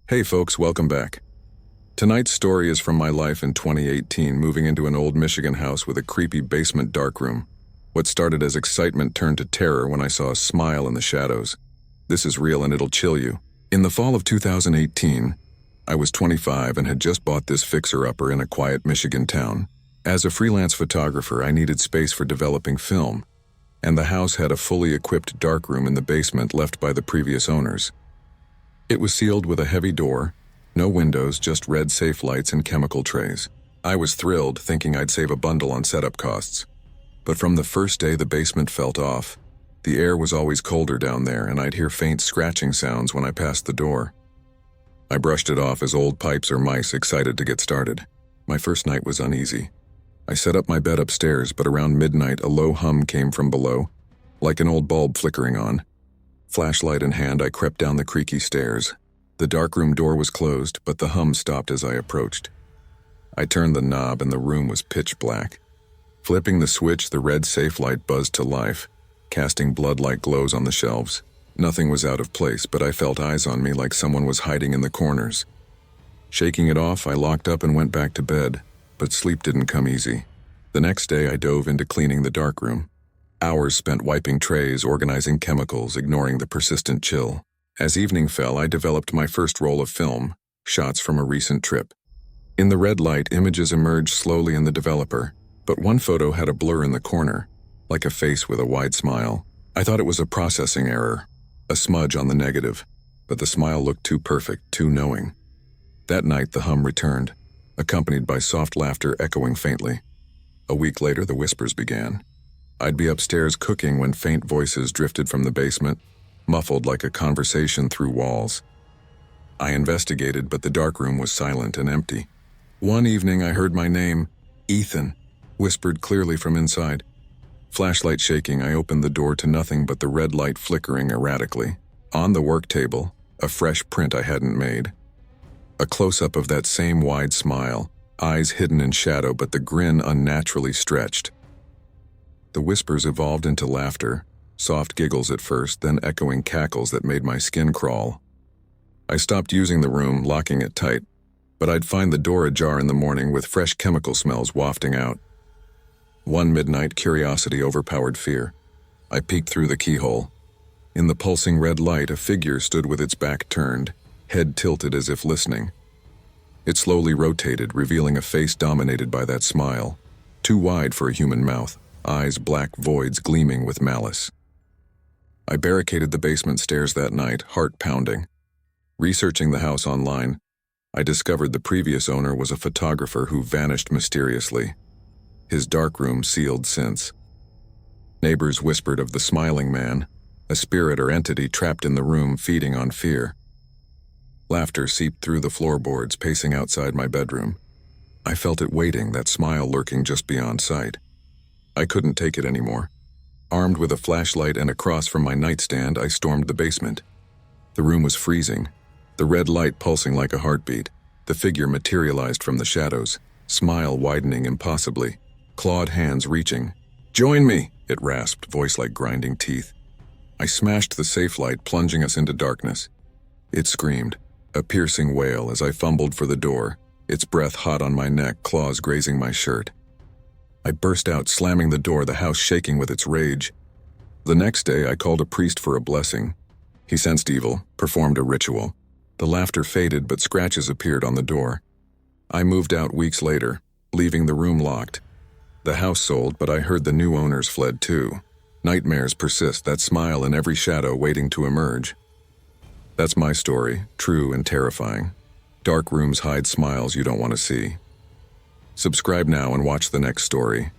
Hey folks, welcome back. Tonight's story is from my life in 2018, moving into an old Michigan house with a creepy basement darkroom. What started as excitement turned to terror when I saw a smile in the shadows. This is real and it'll chill you. In the fall of 2018, I was 25 and had just bought this fixer-upper in a quiet Michigan town. As a freelance photographer, I needed space for developing film, and the house had a fully equipped darkroom in the basement left by the previous owners. It was sealed with a heavy door, no windows, just red safe lights and chemical trays. I was thrilled, thinking I'd save a bundle on setup costs. But from the first day, the basement felt off. The air was always colder down there, and I'd hear faint scratching sounds when I passed the door. I brushed it off as old pipes or mice, excited to get started. My first night was uneasy. I set up my bed upstairs, but around midnight a low hum came from below, like an old bulb flickering on. Flashlight in hand, I crept down the creaky stairs. The darkroom door was closed, but the hum stopped as I approached. I turned the knob and the room was pitch black. Flipping the switch, the red safe light buzzed to life, casting blood-like glows on the shelves. Nothing was out of place, but I felt eyes on me like someone was hiding in the corners. Shaking it off, I locked up and went back to bed, but sleep didn't come easy. The next day, I dove into cleaning the darkroom. Hours spent wiping trays, organizing chemicals, ignoring the persistent chill. As evening fell, I developed my first roll of film, shots from a recent trip. In the red light, images emerged slowly in the developer, but one photo had a blur in the corner, like a face with a wide smile. I thought it was a processing error, a smudge on the negative, but the smile looked too perfect, too knowing. That night, the hum returned, accompanied by soft laughter echoing faintly. A week later, the whispers began. I'd be upstairs cooking when faint voices drifted from the basement, muffled like a conversation through walls. I investigated, but the darkroom was silent and empty. One evening, I heard my name, Ethan, whispered clearly from inside. Flashlight shaking, I opened the door to nothing but the red light flickering erratically. On the work table, a fresh print I hadn't made. A close-up of that same wide smile, eyes hidden in shadow but the grin unnaturally stretched. The whispers evolved into laughter, soft giggles at first, then echoing cackles that made my skin crawl. I stopped using the room, locking it tight, but I'd find the door ajar in the morning with fresh chemical smells wafting out. One midnight, curiosity overpowered fear. I peeked through the keyhole. In the pulsing red light, a figure stood with its back turned, head tilted as if listening. It slowly rotated, revealing a face dominated by that smile, too wide for a human mouth, eyes black voids gleaming with malice. I barricaded the basement stairs that night, heart pounding. Researching the house online, I discovered the previous owner was a photographer who vanished mysteriously. His darkroom sealed since. Neighbors whispered of the smiling man, a spirit or entity trapped in the room feeding on fear. Laughter seeped through the floorboards, pacing outside my bedroom. I felt it waiting, that smile lurking just beyond sight. I couldn't take it anymore. Armed with a flashlight and a cross from my nightstand, I stormed the basement. The room was freezing, the red light pulsing like a heartbeat. The figure materialized from the shadows, smile widening impossibly, clawed hands reaching. "Join me!" it rasped, voice like grinding teeth. I smashed the safe light, plunging us into darkness. It screamed, a piercing wail as I fumbled for the door, its breath hot on my neck, claws grazing my shirt. I burst out, slamming the door, the house shaking with its rage. The next day, I called a priest for a blessing. He sensed evil, performed a ritual. The laughter faded, but scratches appeared on the door. I moved out weeks later, leaving the room locked. The house sold, but I heard the new owners fled too. Nightmares persist, that smile in every shadow waiting to emerge. That's my story, true and terrifying. Dark rooms hide smiles you don't want to see. Subscribe now and watch the next story.